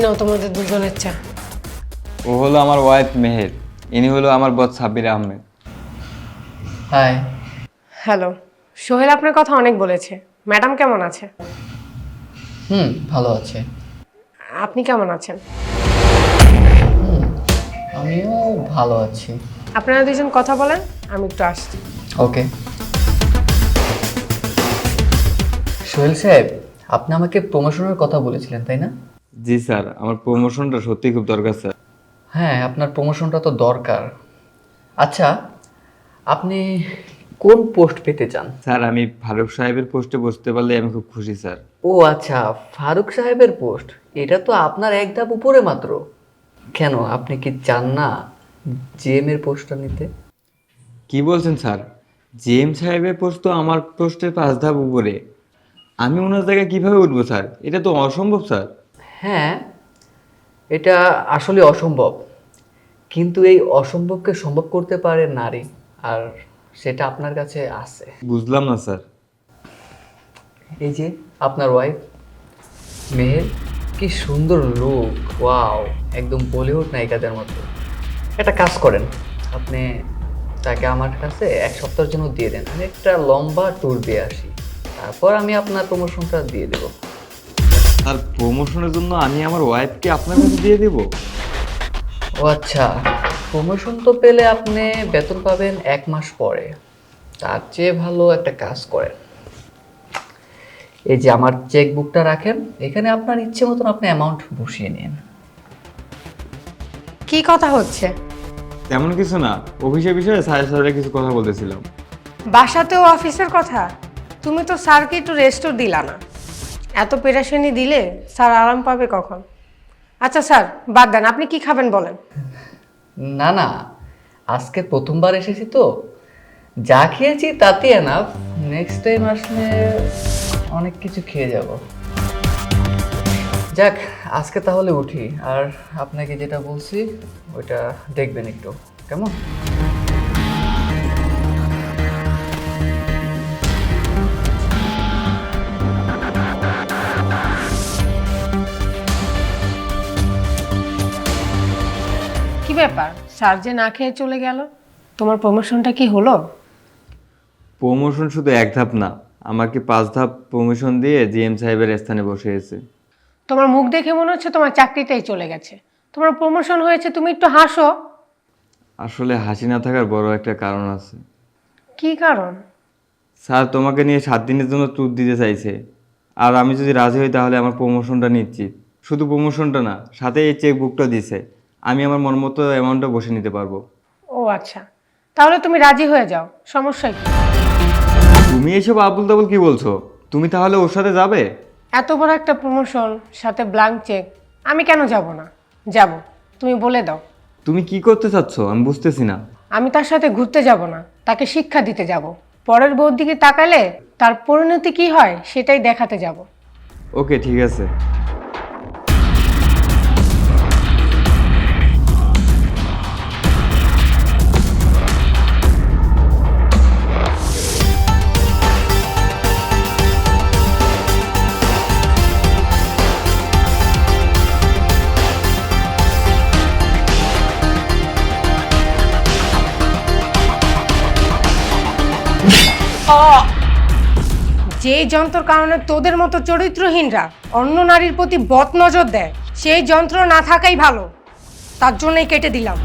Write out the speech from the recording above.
নাও তোমাদের দুজনের চা। ও হলো আমার ওয়াইফ মেহের, ইনি হলো আমার বস সাব্বির আহমেদ। হাই। হ্যালো। সোহেল আপনার কথা অনেক বলেছে। ম্যাডাম কেমন আছে? ভালো আছে। আপনি কেমন আছেন? আমিও ভালো আছি। আপনারা দুজন কথা বলেন, আমি একটু আসছি। ওকে। সোহেল সাহেব, আপনি আমাকে প্রমোশনের কথা বলেছিলেন তাই না? জি স্যার, আমার প্রমোশনটা সত্যি খুব দরকার স্যার। হ্যাঁ, আপনার প্রমোশনটা তো দরকার। আচ্ছা, আপনি কোন পোস্ট পেতে চান? স্যার আমি ফারুক সাহেবের পোস্টে বসতে পারলে আমি খুব খুশি স্যার। ও আচ্ছা, ফারুক সাহেবের পোস্ট। এটা তো আপনার এক ধাপ উপরে মাত্র। কেন, আপনি কি চান না জিএম এর পোস্টটা নিতে? কি বলছেন স্যার? জিএম সাহেবের পোস্ট তো আমার পোস্টের 5 ধাপ উপরে। আমি ওনার জায়গায় কিভাবে উঠবো স্যার? এটা তো অসম্ভব স্যার। হ্যাঁ, এটা আসলে অসম্ভব, কিন্তু এই অসম্ভবকে সম্ভব করতে পারে নারী, আর সেটা আপনার কাছে আছে। বুঝলাম না স্যার। এই যে আপনার ওয়াইফ মেহের, কি সুন্দর লুক, ওয়াও, একদম বলিউড নায়িকাদের মতো। একটা কাজ করেন, আপনি তাকে আমার কাছে 1 সপ্তাহের জন্য দিয়ে দেন। আমি একটা লম্বা ট্যুর দিয়ে আসি, তারপর আমি আপনার প্রমোশনটা দিয়ে দেবো। স্যার প্রমোশনের জন্য আমি আমার ওয়াইফকে আপনার কাছে দিয়ে দেবো? ও আচ্ছা, প্রমোশন তো পেলে আপনি বেতন পাবেন 1 মাস পরে। তার চেয়ে ভালো একটা কাজ করেন, এই যে আমার চেক বুকটা রাখেন, এখানে আপনার ইচ্ছে মতন আপনি অ্যামাউন্ট বসিয়ে নিন। কি কথা হচ্ছে? তেমন কিছু না, অফিসের বিষয়ে স্যারের কিছু কথা বলতেছিলাম। বাসাতেও অফিসের কথা? তুমি তো স্যারকে একটু রেস্টও দিলা না। এত পেরেশানি দিলে স্যার আরাম পাবে কখন? আচ্ছা স্যার বাদ দেন, আপনি কি খাবেন বলেন। না না, আজকে প্রথমবার এসেছি তো, যা খেয়েছি তাতে এনাফ। নেক্সট টাইম আসলে অনেক কিছু খেয়ে যাব। যাক, আজকে তাহলে উঠি, আর আপনাকে যেটা বলছি ওইটা দেখবেন একটু, কেমন? কি ব্যাপার, স্যার যে না খেয়ে চলে গেল? তোমার প্রমোশনটা কি হলো? প্রমোশন শুধু 1 ধাপ না, আমাকে 5 ধাপ প্রমোশন দিয়ে জিএম সাহেবের স্থানে বসিয়েছে। তোমার মুখ দেখে মনে হচ্ছে তোমার চাকরিটাই চলে গেছে। তোমার প্রমোশন হয়েছে, তুমি একটু হাসো। আসলে হাসি না থাকার বড় একটা কারণ আছে। কি কারণ? স্যার তোমাকে নিয়ে 7 দিনের জন্য ট্যুর দিতে চাইছে, আর আমি যদি রাজি হই তাহলে আমার প্রমোশনটা নিশ্চিত। শুধু প্রমোশনটা না, সাথে এই চেক বুকটা দিছে, আমি আমার মন মতো অ্যামাউন্টটা বসে নিতে পারবো। ও আচ্ছা, তাহলে তুমি রাজি হয়ে যাও, সমস্যা কি? তুমি এইসব আবুল তাবুল কি বলছো? তুমি তাহলে ওর সাথে যাবে? এত বড় একটা প্রমোশন, সাথে ব্ল্যাঙ্ক চেক, আমি কেন যাব না? যাব, তুমি বলে দাও। তুমি কি করতে চাচ্ছ আমি বুঝতেছি না। আমি তার সাথে ঘুরতে যাব না, তাকে শিক্ষা দিতে যাব। পরের বউর দিকে তাকালে তার পরিণতি কি হয় সেটাই দেখাতে যাব। ওকে ঠিক আছে। যে যন্ত্রের কারণে তোদের মতো চরিত্রহীনরা অন্য নারীর প্রতি বদনজর দেয়, সেই যন্ত্র না থাকাই ভালো। তার জন্যই কেটে দিলাম।